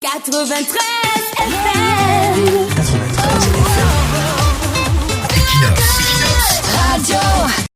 93 FM. Radio.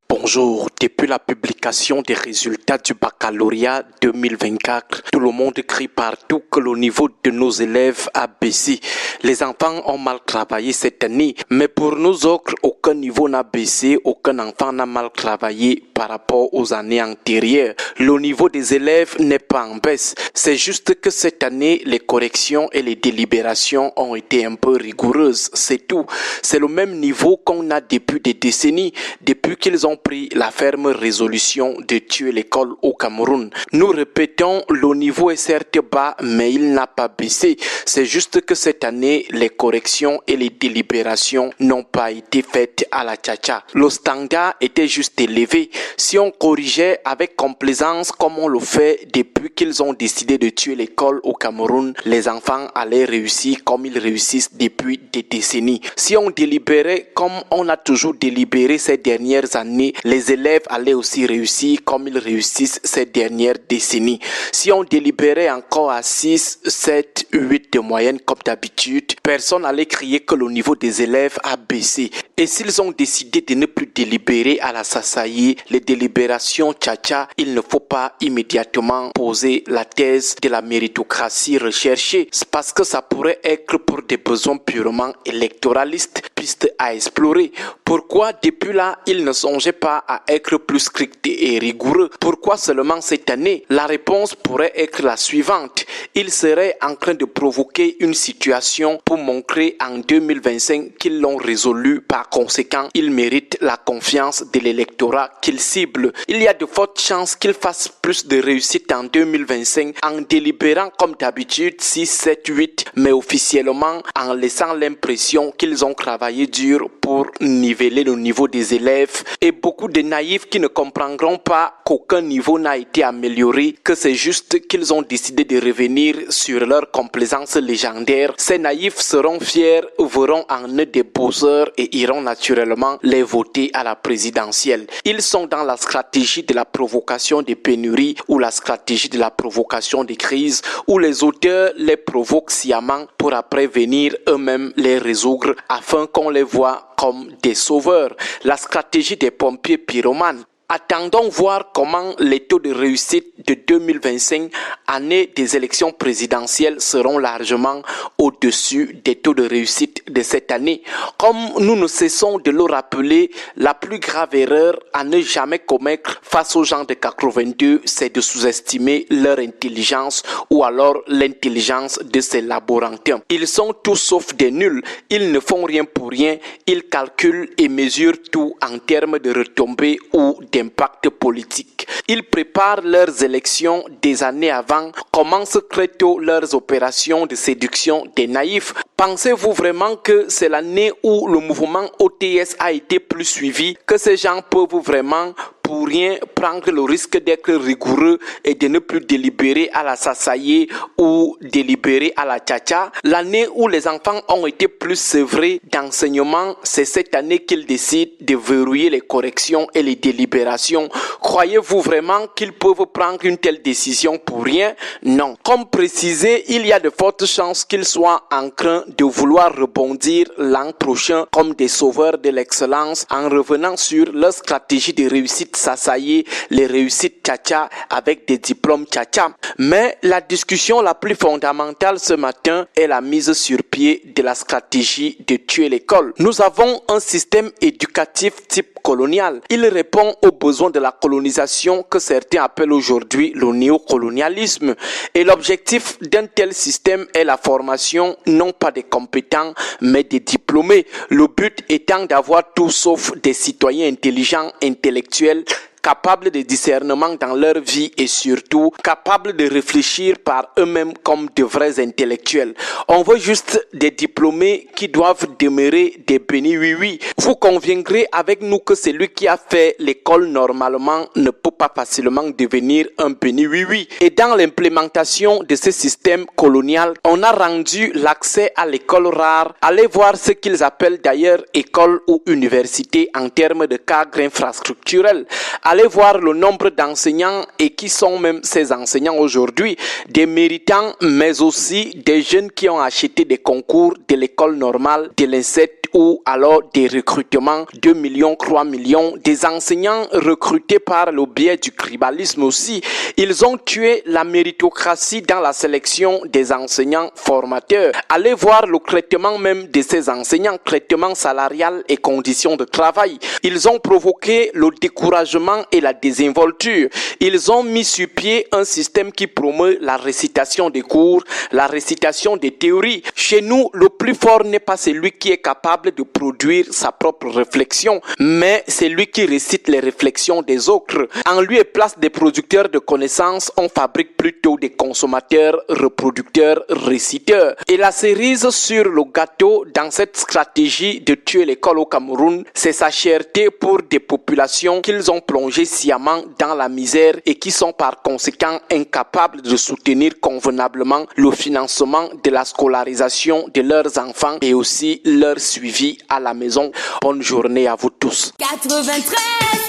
Bonjour, depuis la publication des résultats du baccalauréat 2024, tout le monde crie partout que le niveau de nos élèves a baissé. Les enfants ont mal travaillé cette année, mais pour nous autres, aucun niveau n'a baissé, aucun enfant n'a mal travaillé par rapport aux années antérieures. Le niveau des élèves n'est pas en baisse, c'est juste que cette année, les corrections et les délibérations ont été un peu rigoureuses, c'est tout. C'est le même niveau qu'on a depuis des décennies, depuis qu'ils ont pris la ferme résolution de tuer l'école au Cameroun. Nous répétons, le niveau est certes bas, mais il n'a pas baissé. C'est juste que cette année, les corrections et les délibérations n'ont pas été faites à la tcha-tcha. Le standard était juste élevé. Si on corrigeait avec complaisance comme on le fait depuis qu'ils ont décidé de tuer l'école au Cameroun, les enfants allaient réussir comme ils réussissent depuis des décennies. Si on délibérait comme on a toujours délibéré ces dernières années, les élèves allaient aussi réussir comme ils réussissent ces dernières décennies. Si on délibérait encore à 6, 7, 8 de moyenne comme d'habitude, personne n'allait crier que le niveau des élèves a baissé. Et s'ils ont décidé de ne plus délibérer à la Sasaïe, les délibérations tcha-tcha, il ne faut pas immédiatement poser la thèse de la méritocratie recherchée. C'est parce que ça pourrait être pour des besoins purement électoralistes, piste à explorer. Pourquoi depuis là, ils ne songeaient pas à être plus stricts et rigoureux? Pourquoi seulement cette année? La réponse pourrait être la suivante. Ils seraient en train de provoquer une situation pour montrer en 2025 qu'ils l'ont résolu. Par conséquent, ils méritent la confiance de l'électorat qu'ils ciblent. Il y a de fortes chances qu'ils fassent plus de réussite en 2025 en délibérant comme d'habitude 6, 7, 8, mais officiellement en laissant l'impression qu'ils ont travaillé dur pour niveler le niveau des élèves, et beaucoup de naïfs qui ne comprendront pas qu'aucun niveau n'a été amélioré, que c'est juste qu'ils ont décidé de revenir sur leur complaisance légendaire. Ces naïfs seront fiers, verront en eux des bosseurs et iront naturellement les voter à la présidentielle. Ils sont dans la stratégie de la provocation des pénuries ou la stratégie de la provocation des crises, où les auteurs les provoquent sciemment pour après venir eux-mêmes les résoudre afin qu'on les voit comme des sauveurs. La stratégie des pompiers pyromanes. Attendons voir comment les taux de réussite de 2025, année des élections présidentielles, seront largement au-dessus des taux de réussite de cette année. Comme nous ne cessons de le rappeler, la plus grave erreur à ne jamais commettre face aux gens de 82, c'est de sous-estimer leur intelligence ou alors l'intelligence de ces laborantins. Ils sont tous sauf des nuls, ils ne font rien pour rien, ils calculent et mesurent tout en termes de retombées ou d'impact politique. Ils préparent leurs élections des années avant, commencent très tôt leurs opérations de séduction des naïfs. Pensez-vous vraiment que c'est l'année où le mouvement OTS a été plus suivi que ces gens peuvent vraiment pour rien prendre le risque d'être rigoureux et de ne plus délibérer à la Sasaïe ou délibérer à la tcha-tcha? L'année où les enfants ont été plus sevrés d'enseignement, c'est cette année qu'ils décident de verrouiller les corrections et les délibérations. Croyez-vous vraiment qu'ils peuvent prendre une telle décision pour rien? Non. Comme précisé, il y a de fortes chances qu'ils soient en train de vouloir rebondir l'an prochain comme des sauveurs de l'excellence en revenant sur leur stratégie de réussite Sasaïe, les réussites tcha-tcha avec des diplômes tcha-tcha. Mais la discussion la plus fondamentale ce matin est la mise sur pied de la stratégie de tuer l'école. Nous avons un système éducatif type colonial. Il répond aux besoins de la colonisation que certains appellent aujourd'hui le néocolonialisme. Et l'objectif d'un tel système est la formation non pas des compétents mais des diplômés. Le but étant d'avoir tout sauf des citoyens intelligents, intellectuels, capables de discernement dans leur vie et surtout capables de réfléchir par eux-mêmes comme de vrais intellectuels. On veut juste des diplômés qui doivent demeurer des bénis oui-oui. Vous conviendrez avec nous que celui qui a fait l'école normalement ne peut pas facilement devenir un béni oui-oui. Et dans l'implémentation de ce système colonial, on a rendu l'accès à l'école rare. Allez voir ce qu'ils appellent d'ailleurs école ou université en termes de cadre infrastructurel. Allez voir le nombre d'enseignants et qui sont même ces enseignants aujourd'hui, des méritants, mais aussi des jeunes qui ont acheté des concours de l'école normale, de l'INSET ou alors des recrutements, 2 millions, 3 millions, des enseignants recrutés par le biais du tribalisme aussi. Ils ont tué la méritocratie dans la sélection des enseignants formateurs. Allez voir le traitement même de ces enseignants, traitement salarial et conditions de travail. Ils ont provoqué le découragement et la désinvolture. Ils ont mis sur pied un système qui promeut la récitation des cours, la récitation des théories. Chez nous, le plus fort n'est pas celui qui est capable de produire sa propre réflexion, mais c'est lui qui récite les réflexions des autres. En lieu et place des producteurs de connaissances, on fabrique plutôt des consommateurs, reproducteurs, réciteurs. Et la cerise sur le gâteau dans cette stratégie de tuer l'école au Cameroun, c'est sa cherté pour des populations qu'ils ont plongées sciemment dans la misère et qui sont par conséquent incapables de soutenir convenablement le financement de la scolarisation de leurs enfants et aussi leur suivi à la maison. Bonne journée à vous tous. 93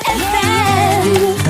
FM.